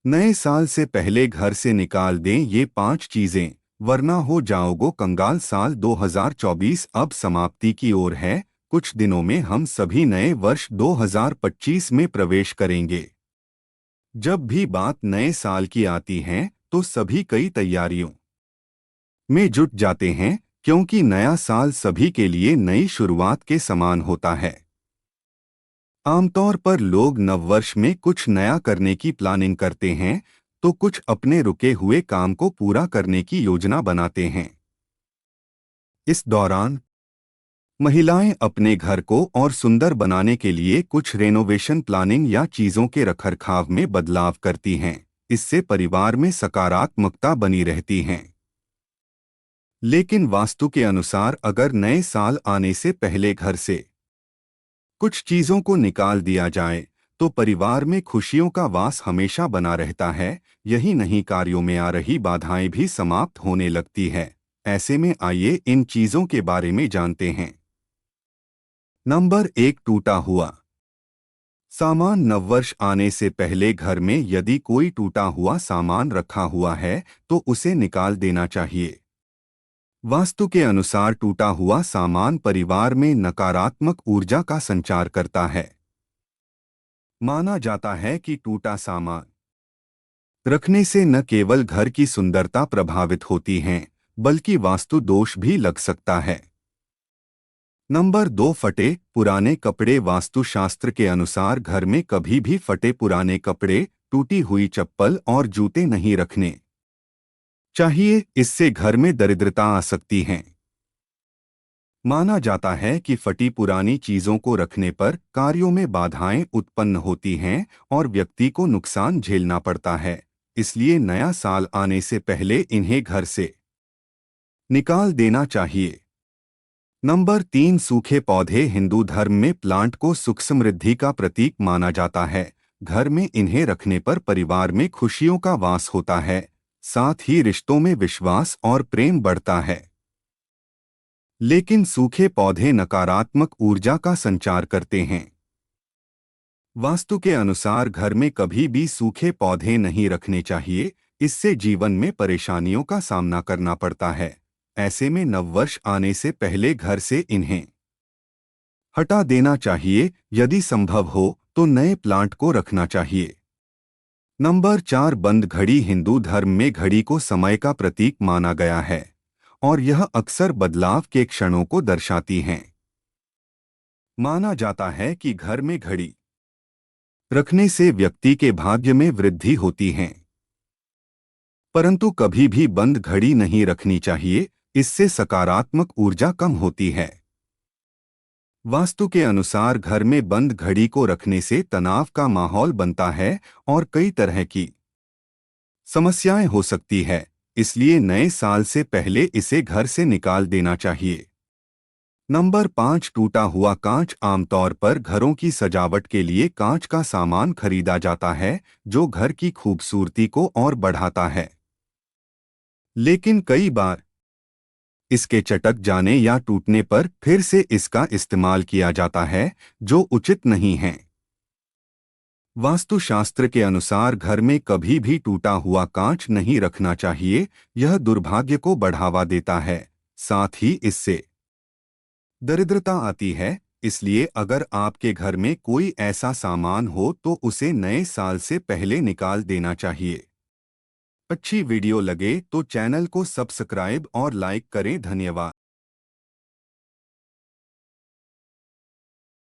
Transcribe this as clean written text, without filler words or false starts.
नए साल से पहले घर से निकाल दें ये 5 चीजें, वरना हो जाओगे कंगाल। साल 2024 अब समाप्ति की ओर है। कुछ दिनों में हम सभी नए वर्ष 2025 में प्रवेश करेंगे। जब भी बात नए साल की आती है तो सभी कई तैयारियों में जुट जाते हैं, क्योंकि नया साल सभी के लिए नई शुरुआत के समान होता है। आमतौर पर लोग नववर्ष में कुछ नया करने की प्लानिंग करते हैं, तो कुछ अपने रुके हुए काम को पूरा करने की योजना बनाते हैं। इस दौरान महिलाएं अपने घर को और सुंदर बनाने के लिए कुछ रेनोवेशन प्लानिंग या चीजों के रखरखाव में बदलाव करती हैं। इससे परिवार में सकारात्मकता बनी रहती है। लेकिन वास्तु के अनुसार अगर नए साल आने से पहले घर से कुछ चीजों को निकाल दिया जाए तो परिवार में खुशियों का वास हमेशा बना रहता है। यही नहीं, कार्यों में आ रही बाधाएं भी समाप्त होने लगती है। ऐसे में आइए इन चीजों के बारे में जानते हैं। नंबर 1, टूटा हुआ सामान। नववर्ष आने से पहले घर में यदि कोई टूटा हुआ सामान रखा हुआ है तो उसे निकाल देना चाहिए। वास्तु के अनुसार टूटा हुआ सामान परिवार में नकारात्मक ऊर्जा का संचार करता है। माना जाता है कि टूटा सामान रखने से न केवल घर की सुंदरता प्रभावित होती है, बल्कि वास्तु दोष भी लग सकता है। नंबर 2, फटे पुराने कपड़े। वास्तुशास्त्र के अनुसार घर में कभी भी फटे पुराने कपड़े, टूटी हुई चप्पल और जूते नहीं रखने चाहिए। इससे घर में दरिद्रता आ सकती है। माना जाता है कि फटी पुरानी चीजों को रखने पर कार्यों में बाधाएं उत्पन्न होती हैं और व्यक्ति को नुकसान झेलना पड़ता है। इसलिए नया साल आने से पहले इन्हें घर से निकाल देना चाहिए। नंबर 3, सूखे पौधे। हिंदू धर्म में प्लांट को सुख समृद्धि का प्रतीक माना जाता है। घर में इन्हें रखने पर परिवार में खुशियों का वास होता है, साथ ही रिश्तों में विश्वास और प्रेम बढ़ता है। लेकिन सूखे पौधे नकारात्मक ऊर्जा का संचार करते हैं। वास्तु के अनुसार घर में कभी भी सूखे पौधे नहीं रखने चाहिए। इससे जीवन में परेशानियों का सामना करना पड़ता है। ऐसे में नववर्ष आने से पहले घर से इन्हें हटा देना चाहिए। यदि संभव हो तो नए प्लांट को रखना चाहिए। नंबर 4, बंद घड़ी। हिंदू धर्म में घड़ी को समय का प्रतीक माना गया है और यह अक्सर बदलाव के क्षणों को दर्शाती हैं। माना जाता है कि घर में घड़ी रखने से व्यक्ति के भाग्य में वृद्धि होती है। परंतु कभी भी बंद घड़ी नहीं रखनी चाहिए, इससे सकारात्मक ऊर्जा कम होती है। वास्तु के अनुसार घर में बंद घड़ी को रखने से तनाव का माहौल बनता है और कई तरह की समस्याएं हो सकती है। इसलिए नए साल से पहले इसे घर से निकाल देना चाहिए। नंबर 5, टूटा हुआ कांच। आमतौर पर घरों की सजावट के लिए कांच का सामान खरीदा जाता है, जो घर की खूबसूरती को और बढ़ाता है। लेकिन कई बार इसके चटक जाने या टूटने पर फिर से इसका इस्तेमाल किया जाता है, जो उचित नहीं है। वास्तुशास्त्र के अनुसार घर में कभी भी टूटा हुआ कांच नहीं रखना चाहिए। यह दुर्भाग्य को बढ़ावा देता है, साथ ही इससे दरिद्रता आती है। इसलिए अगर आपके घर में कोई ऐसा सामान हो तो उसे नए साल से पहले निकाल देना चाहिए। अच्छी वीडियो लगे तो चैनल को सब्सक्राइब और लाइक करें। धन्यवाद।